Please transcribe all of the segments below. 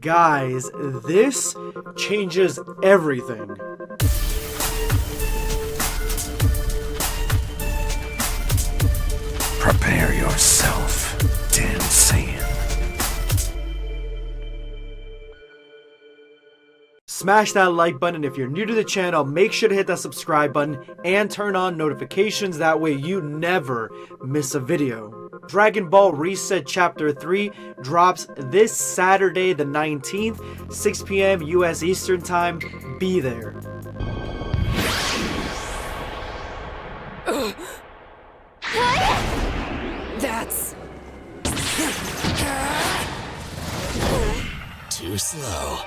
Guys, this changes everything. Prepare yourself, Dan Saiyan. Smash that like button. If you're new to the channel, make sure to hit that subscribe button and turn on notifications. That way you never miss a video. Dragon Ball Reset Chapter 3 drops this Saturday the 19th, 6 p.m. US Eastern Time. Be there. That's Too slow.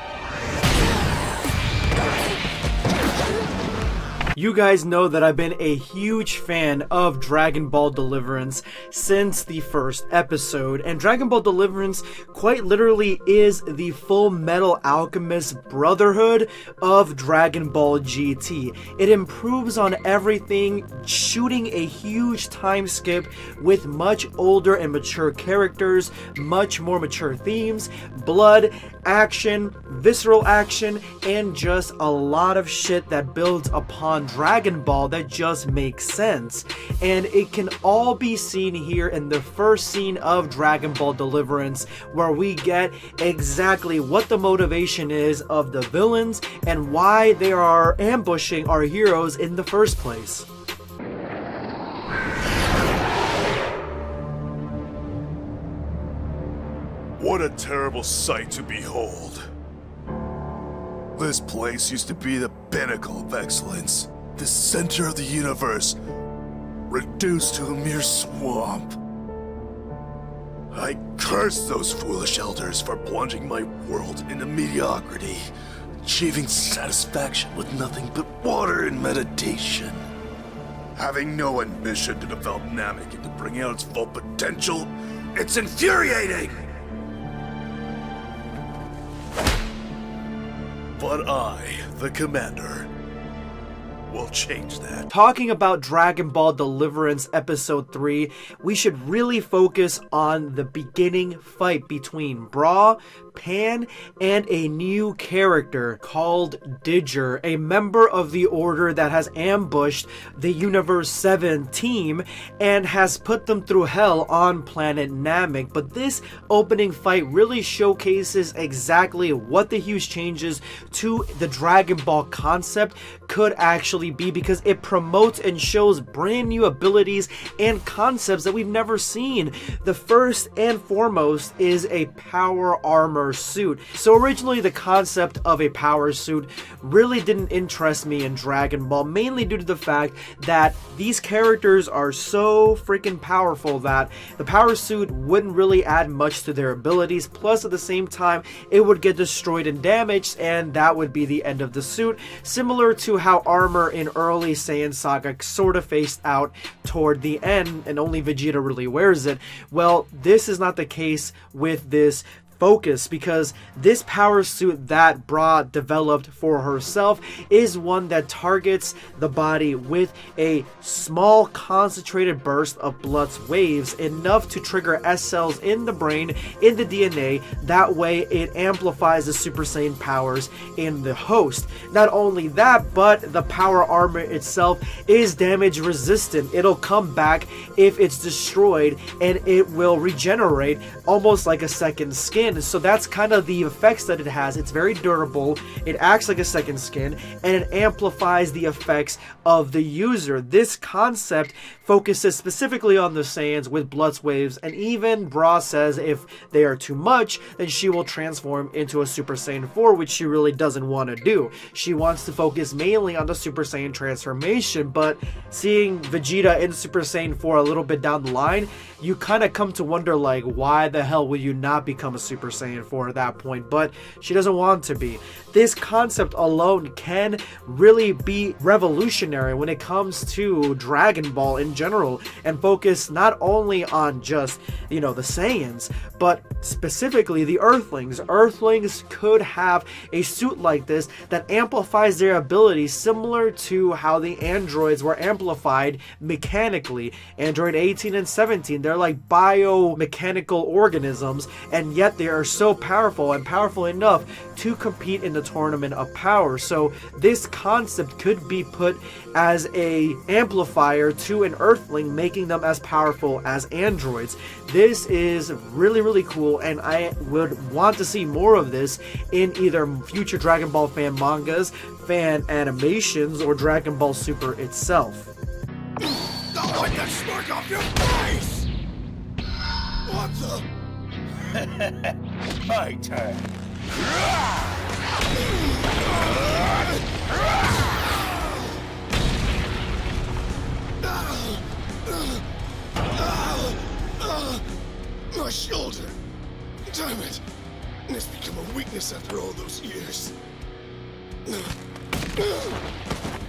You guys know that I've been a huge fan of Dragon Ball Deliverance since the first episode, and Dragon Ball Deliverance quite literally is the Full Metal Alchemist Brotherhood of Dragon Ball GT. It improves on everything, shooting a huge time skip with much older and mature characters, much more mature themes, blood, action, visceral action, and just a lot of shit that builds upon Dragon Ball that just makes sense. And it can all be seen here in the first scene of Dragon Ball Deliverance, where we get exactly what the motivation is of the villains and why they are ambushing our heroes in the first place. What a terrible sight to behold. This place used to be the pinnacle of excellence, the center of the universe, reduced to a mere swamp. I curse those foolish elders for plunging my world into mediocrity, achieving satisfaction with nothing but water and meditation. Having no ambition to develop Namek into bringing out its full potential, it's infuriating! But I, the commander, will change that. Talking about Dragon Ball Deliverance Episode 3, we should really focus on the beginning fight between Bra, Pan, and a new character called Digger, a member of the Order that has ambushed the Universe 7 team and has put them through hell on planet Namek. But this opening fight really showcases exactly what the huge changes to the Dragon Ball concept could actually be, because it promotes and shows brand new abilities and concepts that we've never seen. The first and foremost is a power armor suit. So originally the concept of a power suit really didn't interest me in Dragon Ball, mainly due to the fact that these characters are so freaking powerful that the power suit wouldn't really add much to their abilities, plus at the same time it would get destroyed and damaged, and that would be the end of the suit, similar to how armor in early Saiyan Saga sort of phased out toward the end and only Vegeta really wears it. Well, this is not the case with this focus, because this power suit that Bra developed for herself is one that targets the body with a small concentrated burst of blood's waves, enough to trigger S cells in the brain, in the DNA. That way it amplifies the Super Saiyan powers in the host. Not only that, but the power armor itself is damage resistant. It'll come back if it's destroyed, and it will regenerate almost like a second skin. So that's kind of the effects that it has. It's very durable, it acts like a second skin, and it amplifies the effects of the user. This concept focuses specifically on the Saiyans with blood's waves, and even Bra says if they are too much, then she will transform into a Super Saiyan 4, which she really doesn't want to do. She wants to focus mainly on the Super Saiyan transformation, but seeing Vegeta in Super Saiyan 4 a little bit down the line, you kind of come to wonder, like, why the hell would you not become a Super Saiyan 4 at that point? But she doesn't want to be. This concept alone can really be revolutionary when it comes to Dragon Ball in general, and focus not only on just, you know, the Saiyans, but specifically the Earthlings. Earthlings could have a suit like this that amplifies their abilities, similar to how the androids were amplified mechanically. Android 18 and 17, they're like biomechanical organisms, and yet they are so powerful and powerful enough to compete in the Tournament of Power. So this concept could be put as a amplifier to an Earthling, making them as powerful as androids. This is really, really cool, and I would want to see more of this in either future Dragon Ball fan mangas, fan animations, or Dragon Ball Super itself. Don't wipe that smirk off your face! What the? My turn. My shoulder. Damn it. It's become a weakness after all those years.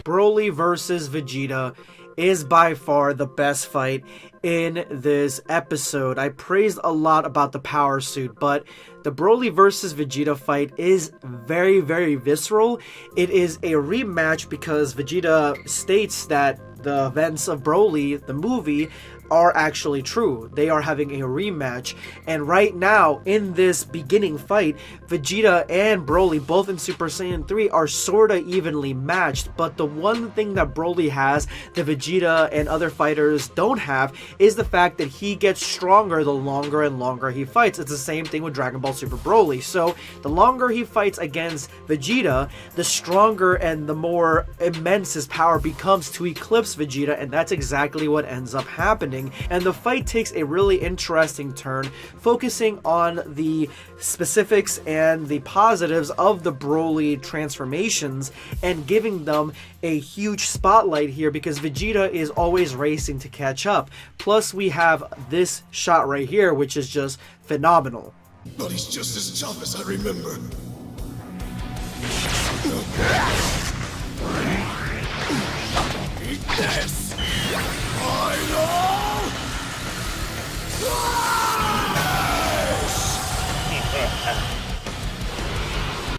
Broly versus Vegeta is by far the best fight in this episode. I praised a lot about the power suit, but the Broly versus Vegeta fight is very, very visceral. It is a rematch because Vegeta states that the events of Broly, the movie, are actually true. They are having a rematch, and right now in this beginning fight, Vegeta and Broly, both in Super Saiyan 3, are sorta evenly matched, but the one thing that Broly has that Vegeta and other fighters don't have is the fact that he gets stronger the longer and longer he fights. It's the same thing with Dragon Ball Super Broly. So the longer he fights against Vegeta, the stronger and the more immense his power becomes to eclipse Vegeta, and that's exactly what ends up happening. And the fight takes a really interesting turn, focusing on the specifics and the positives of the Broly transformations and giving them a huge spotlight here because Vegeta is always racing to catch up. Plus we have this shot right here, which is just phenomenal. But he's just as tough as I remember. Eat this! Final!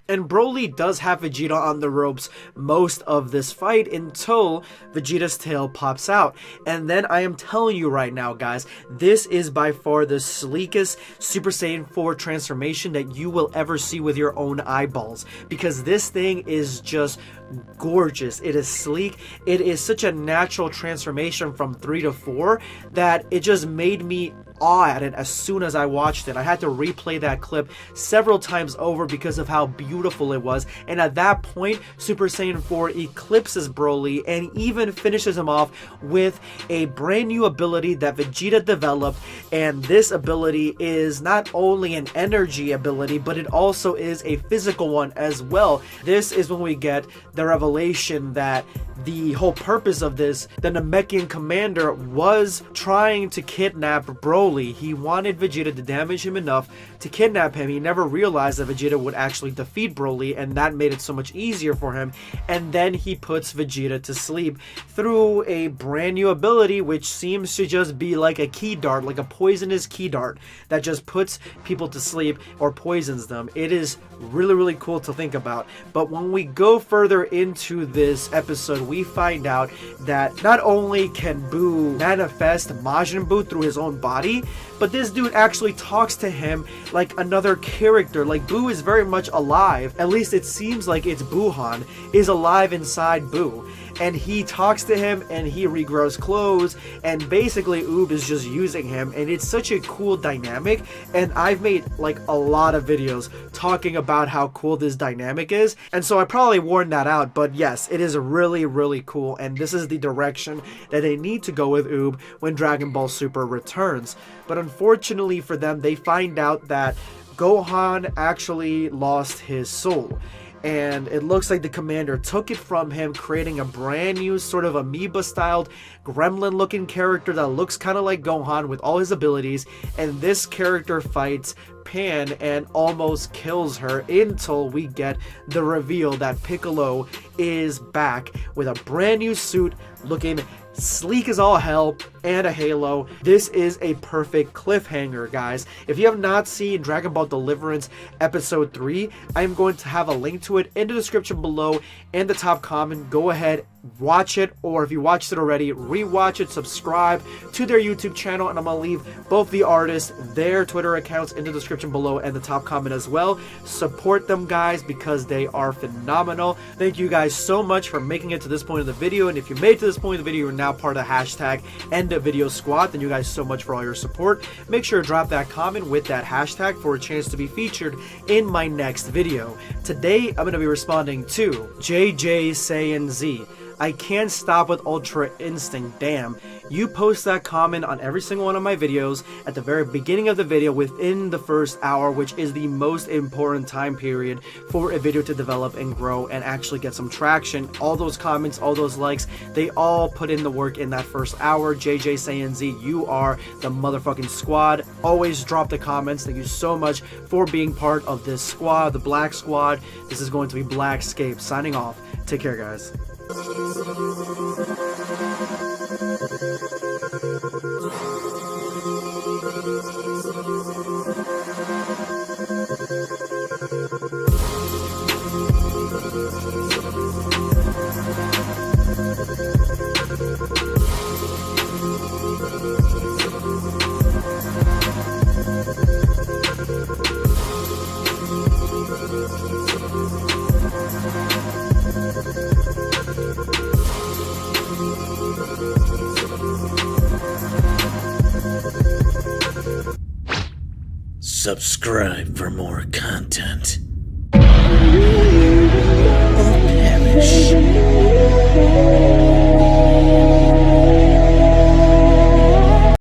And Broly does have Vegeta on the ropes most of this fight until Vegeta's tail pops out. And then I am telling you right now, guys, this is by far the sleekest Super Saiyan 4 transformation that you will ever see with your own eyeballs. Because this thing is just gorgeous. It is sleek. It is such a natural transformation from 3 to 4 that it just made me awe at it as soon as I watched it. I had to replay that clip several times over because of how beautiful it was, and at that point Super Saiyan 4 eclipses Broly and even finishes him off with a brand new ability that Vegeta developed. And this ability is not only an energy ability, but it also is a physical one as well. This is when we get the revelation that the whole purpose of this, the Namekian commander, was trying to kidnap Broly. He wanted Vegeta to damage him enough to kidnap him. He never realized that Vegeta would actually defeat Broly, and that made it so much easier for him. And then he puts Vegeta to sleep through a brand new ability, which seems to just be like a key dart, like a poisonous key dart that just puts people to sleep or poisons them. It is really, really cool to think about. But when we go further into this episode, we find out that not only can Buu manifest Majin Buu through his own body, but this dude actually talks to him like another character. Like, Buu is very much alive. At least it seems like it's Buuhan is alive inside Buu. And he talks to him and he regrows clothes, and basically Oob is just using him, and it's such a cool dynamic. And I've made like a lot of videos talking about how cool this dynamic is, and so I probably warned that out, but yes, it is really, really cool, and this is the direction that they need to go with Oob when Dragon Ball Super returns. But unfortunately for them, they find out that Gohan actually lost his soul. And it looks like the commander took it from him, creating a brand new sort of amoeba-styled, gremlin-looking character that looks kind of like Gohan with all his abilities. And this character fights Pan and almost kills her until we get the reveal that Piccolo is back with a brand new suit, looking sleek as all hell, and a halo. This is a perfect cliffhanger, guys. If you have not seen Dragon Ball Deliverance Episode 3, I am going to have a link to it in the description below and the top comment. Go ahead, watch it, or if you watched it already, rewatch it, subscribe to their YouTube channel, and I'm gonna leave both the artists, their Twitter accounts in the description below and the top comment as well. Support them, guys, because they are phenomenal. Thank you guys so much for making it to this point of the video, and if you made it to this point of the video, you're now part of the hashtag #EndOfVideoSquad. Thank you guys so much for all your support. Make sure to drop that comment with that hashtag for a chance to be featured in my next video. Today, I'm going to be responding to JJ Saiyan Z. I can't stop with Ultra Instinct, damn. You post that comment on every single one of my videos at the very beginning of the video within the first hour, which is the most important time period for a video to develop and grow and actually get some traction. All those comments, all those likes, they all put in the work in that first hour. JJ Saiyan Z, you are the motherfucking squad. Always drop the comments. Thank you so much for being part of this squad, the Black Squad. This is going to be Blackscape signing off. Take care, guys. Subscribe for more content. Or perish.